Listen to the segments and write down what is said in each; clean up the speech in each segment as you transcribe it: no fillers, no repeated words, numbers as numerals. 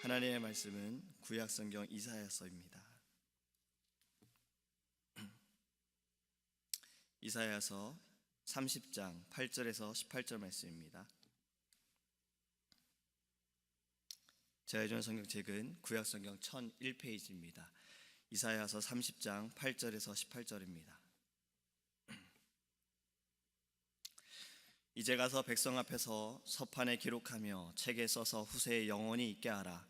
하나님의 말씀은 구약성경 이사야서입니다. 이사야서 30장 8절에서 18절 말씀입니다. 제가 해주는 성경책은 구약성경 1001페이지입니다. 이사야서 30장 8절에서 18절입니다. 이제 가서 백성 앞에서 서판에 기록하며 책에 써서 후세에 영원히 있게 하라.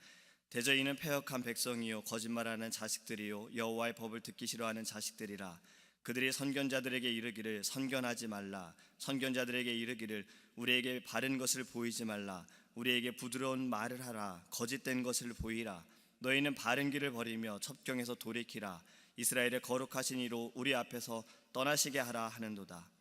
대저 이는 패역한 백성이요 거짓말하는 자식들이요 여호와의 법을 듣기 싫어하는 자식들이라. 그들이 선견자들에게 이르기를 선견하지 말라. 선견자들에게 이르기를 우리에게 바른 것을 보이지 말라. 우리에게 부드러운 말을 하라. 거짓된 것을 보이라. 너희는 바른 길을 버리며 첩경에서 돌이키라. 이스라엘의 거룩하신 이로 우리 앞에서 떠나시게 하라 하는도다.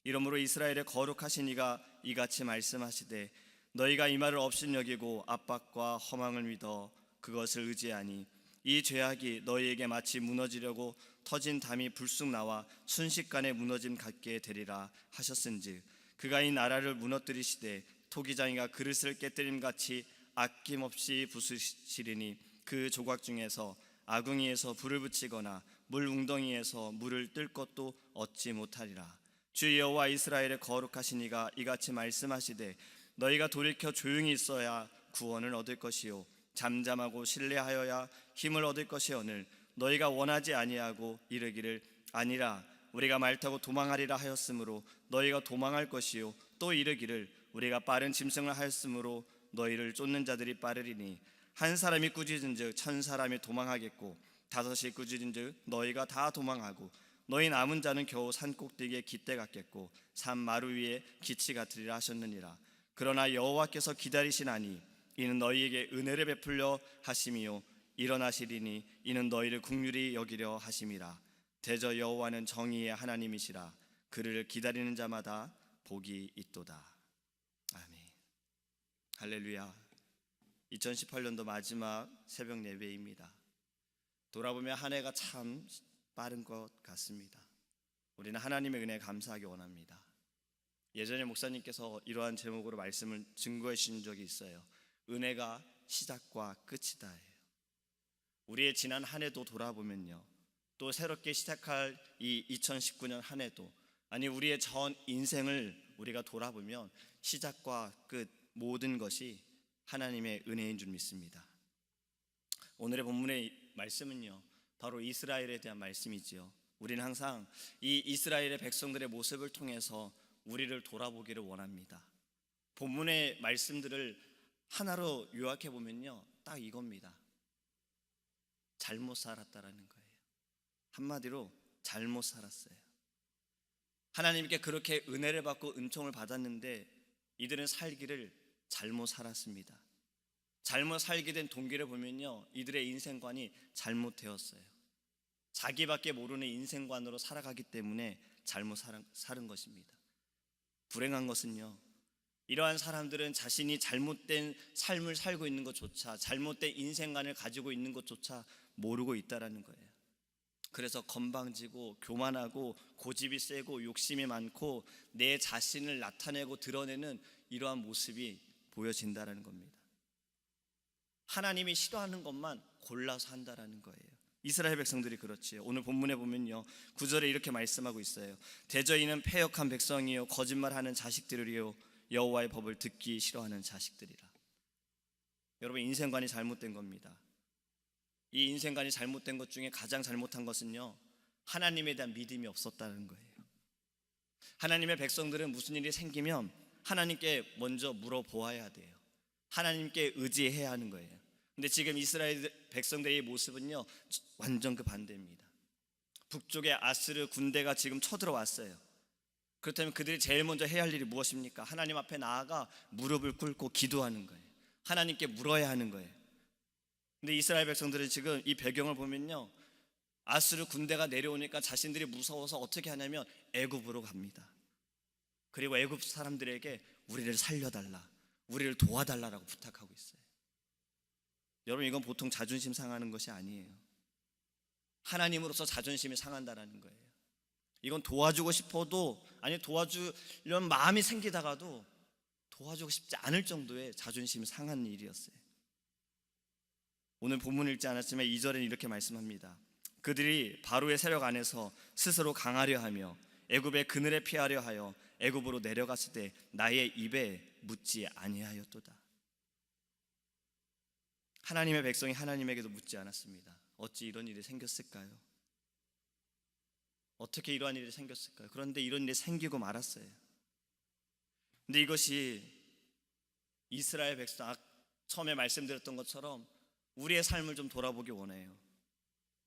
이러므로 이스라엘의 거룩하신 이가 이같이 말씀하시되 너희가 이 말을 업신여기고 압박과 허망을 믿어 그것을 의지하니 이 죄악이 너희에게 마치 무너지려고 터진 담이 불쑥 나와 순식간에 무너짐 같게 되리라 하셨은즉 그가 이 나라를 무너뜨리시되 토기장이가 그릇을 깨뜨림같이 아낌없이 부수시리니 그 조각 중에서 아궁이에서 불을 붙이거나 물 웅덩이에서 물을 뜰 것도 얻지 못하리라. 주 여호와 이스라엘의 거룩하신 이가 이같이 말씀하시되 너희가 돌이켜 조용히 있어야 구원을 얻을 것이요 잠잠하고 신뢰하여야 힘을 얻을 것이오늘 너희가 원하지 아니하고 이르기를 아니라 우리가 말 타고 도망하리라 하였으므로 너희가 도망할 것이요 또 이르기를 우리가 빠른 짐승을 하였으므로 너희를 쫓는 자들이 빠르리니 한 사람이 꾸짖은즉 천 사람이 도망하겠고 다섯이 꾸짖은즉 너희가 다 도망하고 너희 남은 자는 겨우 산꼭대기에 깃대 같겠고 산 마루 위에 기치 같으리라 하셨느니라. 그러나 여호와께서 기다리시나니 이는 너희에게 은혜를 베풀려 하심이요 일어나시리니 이는 너희를 긍휼히 여기려 하심이라. 대저 여호와는 정의의 하나님이시라. 그를 기다리는 자마다 복이 있도다. 아멘. 할렐루야. 2018년도 마지막 새벽 예배입니다. 돌아보면 한 해가 참 빠른 것 같습니다. 우리는 하나님의 은혜에 감사하기 원합니다. 예전에 목사님께서 이러한 제목으로 말씀을 증거해 주신 적이 있어요. 은혜가 시작과 끝이다. 우리의 지난 한 해도 돌아보면요, 또 새롭게 시작할 이 2019년 한 해도, 아니 우리의 전 인생을 우리가 돌아보면 시작과 끝 모든 것이 하나님의 은혜인 줄 믿습니다. 오늘의 본문의 말씀은요, 바로 이스라엘에 대한 말씀이지요. 우리는 항상 이 이스라엘의 백성들의 모습을 통해서 우리를 돌아보기를 원합니다. 본문의 말씀들을 하나로 요약해 보면요, 딱 이겁니다. 잘못 살았다라는 거예요. 한마디로 잘못 살았어요. 하나님께 그렇게 은혜를 받고 은총을 받았는데 이들은 살기를 잘못 살았습니다. 잘못 살게 된 동기를 보면요, 이들의 인생관이 잘못되었어요. 자기밖에 모르는 인생관으로 살아가기 때문에 잘못 살은 것입니다. 불행한 것은요, 이러한 사람들은 자신이 잘못된 삶을 살고 있는 것조차, 잘못된 인생관을 가지고 있는 것조차 모르고 있다라는 거예요. 그래서 건방지고 교만하고 고집이 세고 욕심이 많고 내 자신을 나타내고 드러내는 이러한 모습이 보여진다라는 겁니다. 하나님이 싫어하는 것만 골라서 한다라는 거예요. 이스라엘 백성들이 그렇지요. 오늘 본문에 보면요, 9절에 이렇게 말씀하고 있어요. 대저 이는 패역한 백성이요 거짓말하는 자식들이요 여호와의 법을 듣기 싫어하는 자식들이라. 여러분, 인생관이 잘못된 겁니다. 이 인생관이 잘못된 것 중에 가장 잘못한 것은요, 하나님에 대한 믿음이 없었다는 거예요. 하나님의 백성들은 무슨 일이 생기면 하나님께 먼저 물어보아야 돼요. 하나님께 의지해야 하는 거예요. 근데 지금 이스라엘 백성들의 모습은요, 완전 그 반대입니다. 북쪽에 아스르 군대가 지금 쳐들어왔어요. 그렇다면 그들이 제일 먼저 해야 할 일이 무엇입니까? 하나님 앞에 나아가 무릎을 꿇고 기도하는 거예요. 하나님께 물어야 하는 거예요. 근데 이스라엘 백성들은 지금 이 배경을 보면요, 아스르 군대가 내려오니까 자신들이 무서워서 어떻게 하냐면 애굽으로 갑니다. 그리고 애굽 사람들에게 우리를 살려달라, 우리를 도와달라라고 부탁하고 있어요. 여러분, 이건 보통 자존심 상하는 것이 아니에요. 하나님으로서 자존심이 상한다는 거예요. 이건 도와주고 싶어도, 아니 도와주려는 마음이 생기다가도 도와주고 싶지 않을 정도의 자존심이 상한 일이었어요. 오늘 본문 읽지 않았지만 2절에는 이렇게 말씀합니다. 그들이 바로의 세력 안에서 스스로 강하려 하며 애굽의 그늘에 피하려 하여 애굽으로 내려갔을 때 나의 입에 묻지 아니하였도다. 하나님의 백성이 하나님에게도 묻지 않았습니다. 어찌 이런 일이 생겼을까요? 어떻게 이러한 일이 생겼을까요? 그런데 이런 일이 생기고 말았어요. 근데 이것이 이스라엘 백성, 처음에 말씀드렸던 것처럼 우리의 삶을 좀 돌아보기 원해요.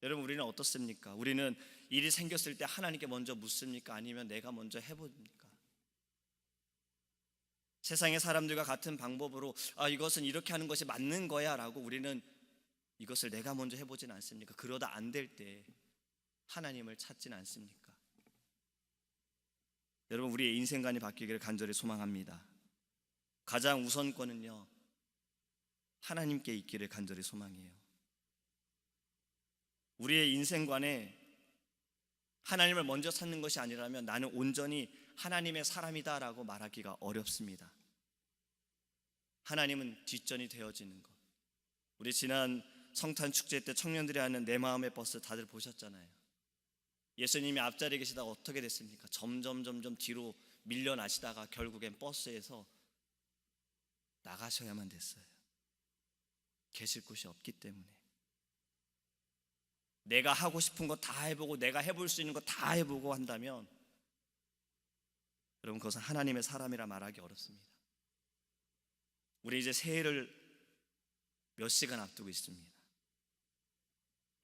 여러분, 우리는 어떻습니까? 우리는 일이 생겼을 때 하나님께 먼저 묻습니까? 아니면 내가 먼저 해봅니까? 세상의 사람들과 같은 방법으로 이것은 이렇게 하는 것이 맞는 거야 라고 우리는 이것을 내가 먼저 해보진 않습니까? 그러다 안 될 때 하나님을 찾진 않습니까? 여러분, 우리의 인생관이 바뀌기를 간절히 소망합니다. 가장 우선권은요, 하나님께 있기를 간절히 소망해요. 우리의 인생관에 하나님을 먼저 찾는 것이 아니라면 나는 온전히 하나님의 사람이다 라고 말하기가 어렵습니다. 하나님은 뒷전이 되어지는 것. 우리 지난 성탄 축제 때 청년들이 하는 내 마음의 버스 다들 보셨잖아요. 예수님이 앞자리에 계시다가 어떻게 됐습니까? 점점 뒤로 밀려나시다가 결국엔 버스에서 나가셔야만 됐어요. 계실 곳이 없기 때문에. 내가 하고 싶은 거 다 해보고 내가 해볼 수 있는 거 다 해보고 한다면 여러분, 그것은 하나님의 사람이라 말하기 어렵습니다. 우리 이제 새해를 몇 시간 앞두고 있습니다.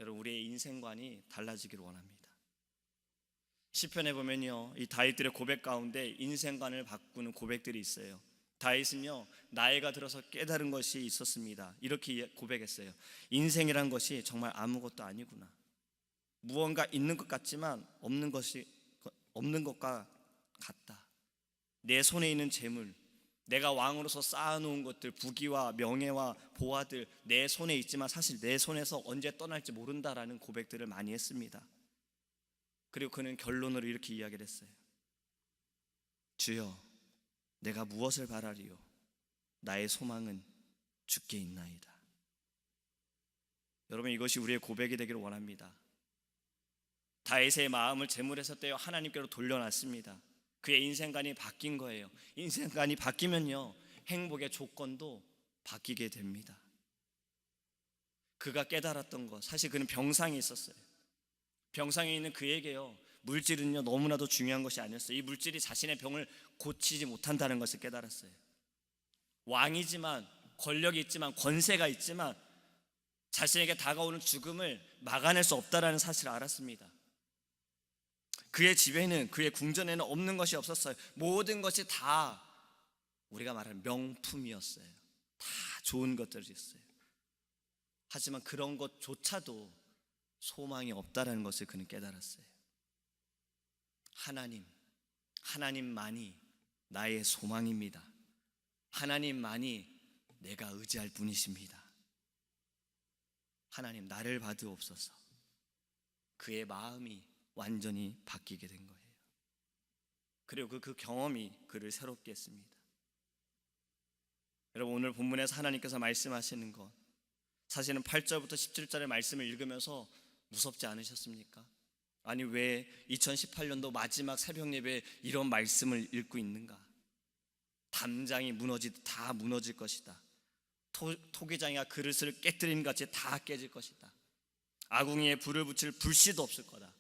여러분, 우리의 인생관이 달라지기를 원합니다. 시편에 보면요, 이 다윗들의 고백 가운데 인생관을 바꾸는 고백들이 있어요. 다윗은요, 나이가 들어서 깨달은 것이 있었습니다. 이렇게 고백했어요. 인생이란 것이 정말 아무것도 아니구나. 무언가 있는 것 같지만 없는 것과 같다. 내 손에 있는 재물, 내가 왕으로서 쌓아놓은 것들, 부귀와 명예와 보화들 내 손에 있지만 사실 내 손에서 언제 떠날지 모른다라는 고백들을 많이 했습니다. 그리고 그는 결론으로 이렇게 이야기를 했어요. 주여, 내가 무엇을 바라리요? 나의 소망은 주께 있나이다. 여러분, 이것이 우리의 고백이 되기를 원합니다. 다윗의 마음을 재물에서 떼어 하나님께로 돌려놨습니다. 그의 인생관이 바뀐 거예요. 인생관이 바뀌면요, 행복의 조건도 바뀌게 됩니다. 그가 깨달았던 것, 사실 그는 병상에 있었어요. 병상에 있는 그에게요, 물질은요 너무나도 중요한 것이 아니었어요. 이 물질이 자신의 병을 고치지 못한다는 것을 깨달았어요. 왕이지만, 권력이 있지만, 권세가 있지만 자신에게 다가오는 죽음을 막아낼 수 없다는 사실을 알았습니다. 그의 집에는, 그의 궁전에는 없는 것이 없었어요. 모든 것이 다 우리가 말하는 명품이었어요. 다 좋은 것들이었어요. 하지만 그런 것조차도 소망이 없다는 것을 그는 깨달았어요. 하나님만이 나의 소망입니다. 하나님만이 내가 의지할 분이십니다. 하나님, 나를 받으옵소서. 그의 마음이 완전히 바뀌게 된 거예요. 그리고 그 경험이 그를 새롭게 했습니다. 여러분, 오늘 본문에서 하나님께서 말씀하시는 것, 사실은 8절부터 17절의 말씀을 읽으면서 무섭지 않으셨습니까? 아니, 왜 2018년도 마지막 새벽 예배에 이런 말씀을 읽고 있는가? 담장이 무너지듯 다 무너질 것이다. 토기장이가 그릇을 깨뜨린 같이 다 깨질 것이다. 아궁이에 불을 붙일 불씨도 없을 거다.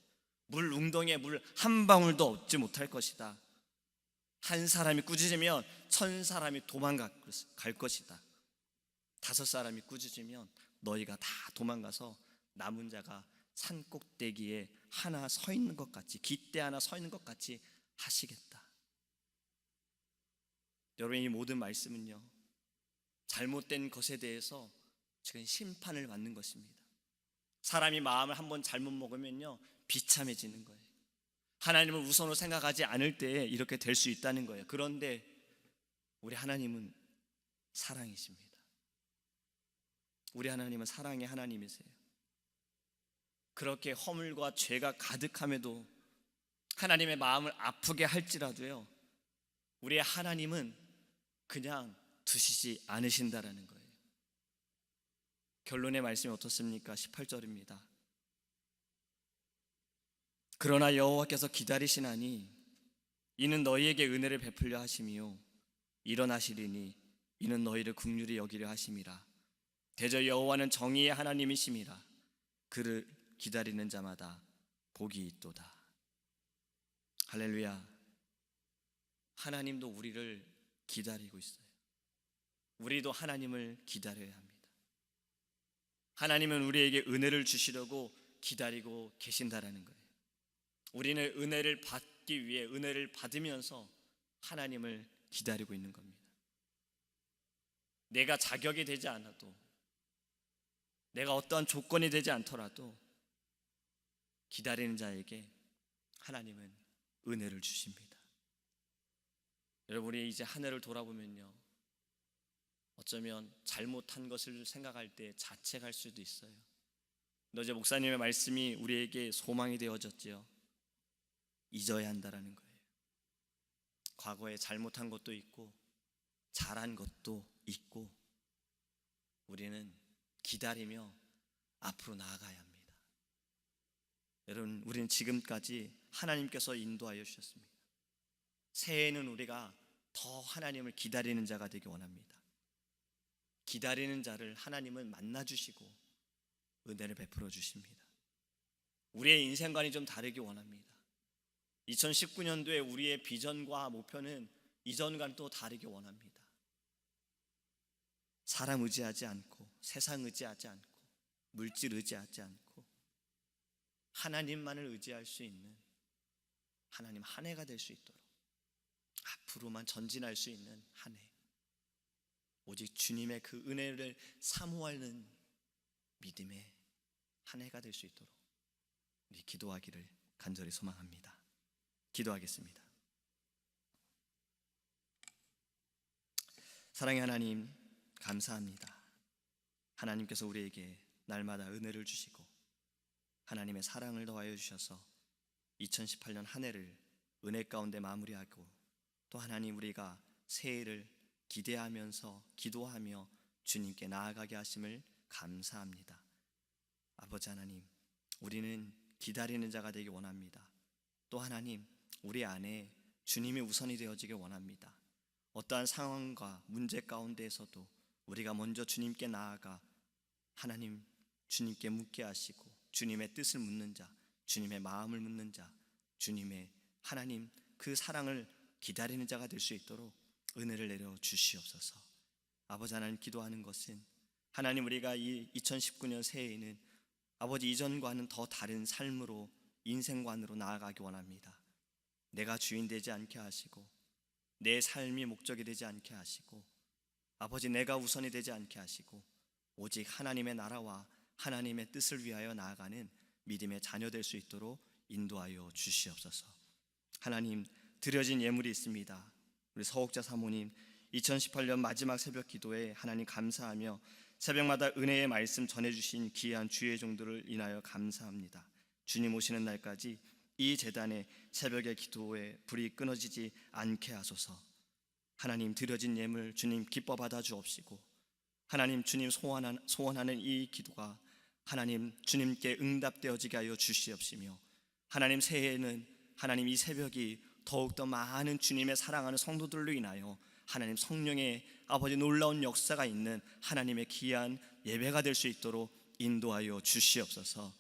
물 웅덩이에 물 한 방울도 얻지 못할 것이다. 한 사람이 꾸짖으면 1000사람이 도망갈 것이다. 5사람이 꾸짖으면 너희가 다 도망가서 남은 자가 산 꼭대기에 하나 서 있는 것 같이, 깃대 하나 서 있는 것 같이 하시겠다. 여러분, 이 모든 말씀은요, 잘못된 것에 대해서 지금 심판을 받는 것입니다. 사람이 마음을 한번 잘못 먹으면요, 비참해지는 거예요. 하나님을 우선으로 생각하지 않을 때에 이렇게 될 수 있다는 거예요. 그런데 우리 하나님은 사랑이십니다. 우리 하나님은 사랑의 하나님이세요. 그렇게 허물과 죄가 가득함에도 하나님의 마음을 아프게 할지라도요, 우리의 하나님은 그냥 두시지 않으신다라는 거예요. 결론의 말씀이 어떻습니까? 18절입니다. 그러나 여호와께서 기다리시나니 이는 너희에게 은혜를 베풀려 하심이요 일어나시리니 이는 너희를 긍휼히 여기려 하심이라. 대저 여호와는 정의의 하나님이심이라. 그를 기다리는 자마다 복이 있도다. 할렐루야. 하나님도 우리를 기다리고 있어요. 우리도 하나님을 기다려야 합니다. 하나님은 우리에게 은혜를 주시려고 기다리고 계신다라는 거예요. 우리는 은혜를 받기 위해 은혜를 받으면서 하나님을 기다리고 있는 겁니다. 내가 자격이 되지 않아도, 내가 어떠한 조건이 되지 않더라도 기다리는 자에게 하나님은 은혜를 주십니다. 여러분이 이제 한 해를 돌아보면요, 어쩌면 잘못한 것을 생각할 때 자책할 수도 있어요. 어제 목사님의 말씀이 우리에게 소망이 되어졌지요. 잊어야 한다라는 거예요. 과거에 잘못한 것도 있고 잘한 것도 있고 우리는 기다리며 앞으로 나아가야 합니다. 여러분, 우리는 지금까지 하나님께서 인도하여 주셨습니다. 새해에는 우리가 더 하나님을 기다리는 자가 되기 원합니다. 기다리는 자를 하나님은 만나주시고 은혜를 베풀어 주십니다. 우리의 인생관이 좀 다르기 원합니다. 2019년도에 우리의 비전과 목표는 이전과는 또 다르기 원합니다. 사람 의지하지 않고, 세상 의지하지 않고, 물질 의지하지 않고 하나님만을 의지할 수 있는 하나님 한 해가 될 수 있도록 앞으로만 전진할 수 있는 한 해, 오직 주님의 그 은혜를 사모하는 믿음의 한 해가 될 수 있도록 우리 기도하기를 간절히 소망합니다. 기도하겠습니다. 사랑의 하나님, 감사합니다. 하나님께서 우리에게 날마다 은혜를 주시고 하나님의 사랑을 더하여 주셔서 2018년 한 해를 은혜 가운데 마무리하고 또 하나님 우리가 새해를 기대하면서 기도하며 주님께 나아가게 하심을 감사합니다. 아버지 하나님, 우리는 기다리는 자가 되기 원합니다. 또 하나님, 우리 안에 주님이 우선이 되어지길 원합니다. 어떠한 상황과 문제 가운데에서도 우리가 먼저 주님께 나아가 하나님 주님께 묻게 하시고 주님의 뜻을 묻는 자, 주님의 마음을 묻는 자, 주님의 하나님 그 사랑을 기다리는 자가 될 수 있도록 은혜를 내려 주시옵소서. 아버지 하나님, 기도하는 것은 하나님 우리가 이 2019년 새해에는 아버지 이전과는 더 다른 삶으로 인생관으로 나아가기 원합니다. 내가 주인 되지 않게 하시고 내 삶이 목적이 되지 않게 하시고 아버지 내가 우선이 되지 않게 하시고 오직 하나님의 나라와 하나님의 뜻을 위하여 나아가는 믿음의 자녀 될 수 있도록 인도하여 주시옵소서. 하나님, 드려진 예물이 있습니다. 우리 서옥자 사모님 2018년 마지막 새벽 기도에 하나님 감사하며 새벽마다 은혜의 말씀 전해주신 귀한 주의 종들을 인하여 감사합니다. 주님 오시는 날까지 이 제단의 새벽의 기도에 불이 끊어지지 않게 하소서. 하나님, 드려진 예물 주님 기뻐 받아 주옵시고 하나님 주님 소원하는 이 기도가 하나님 주님께 응답되어지게 하여 주시옵시며 하나님 새해에는 하나님 이 새벽이 더욱더 많은 주님의 사랑하는 성도들로 인하여 하나님 성령의 아버지 놀라운 역사가 있는 하나님의 귀한 예배가 될 수 있도록 인도하여 주시옵소서.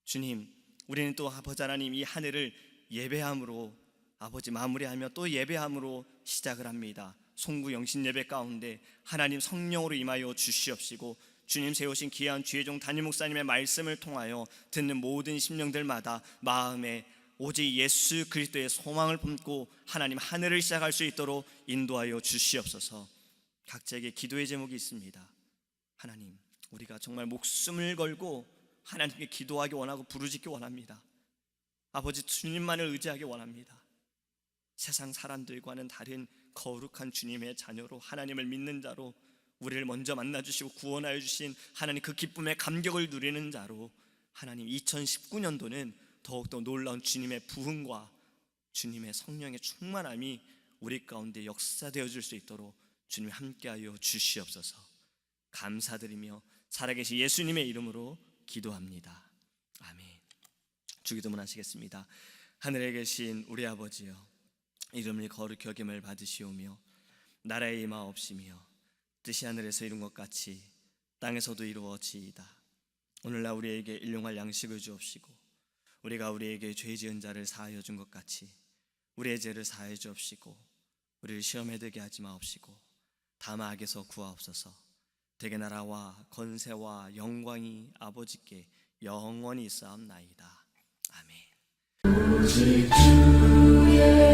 주님, 우리는 또 아버지 하나님 이 한 해를 예배함으로 아버지 마무리하며 또 예배함으로 시작을 합니다. 송구 영신 예배 가운데 하나님 성령으로 임하여 주시옵시고 주님 세우신 귀한 주의 종 담임 목사님의 말씀을 통하여 듣는 모든 심령들마다 마음에 오직 예수 그리스도의 소망을 품고 하나님 한 해를 시작할 수 있도록 인도하여 주시옵소서. 각자에게 기도의 제목이 있습니다. 하나님, 우리가 정말 목숨을 걸고 하나님께 기도하기 원하고 부르짖기 원합니다. 아버지 주님만을 의지하기 원합니다. 세상 사람들과는 다른 거룩한 주님의 자녀로 하나님을 믿는 자로 우리를 먼저 만나주시고 구원하여 주신 하나님 그 기쁨의 감격을 누리는 자로 하나님 2019년도는 더욱더 놀라운 주님의 부흥과 주님의 성령의 충만함이 우리 가운데 역사되어 줄 수 있도록 주님 함께하여 주시옵소서. 감사드리며 살아계신 예수님의 이름으로 기도합니다. 아멘. 주기도문 하시겠습니다. 하늘에 계신 우리 아버지여, 이름을 거룩히 여김을 받으시오며 나라의 임하옵시며 뜻이 하늘에서 이룬 것 같이 땅에서도 이루어지이다. 오늘날 우리에게 일용할 양식을 주옵시고 우리가 우리에게 죄 지은 자를 사하여 준 것 같이 우리의 죄를 사하여 주옵시고 우리를 시험에 들게 하지 마옵시고 다만 악에서 구하옵소서. 대개 나라와 권세와 영광이 아버지께 영원히 있사옵나이다. 아멘. 오직 주의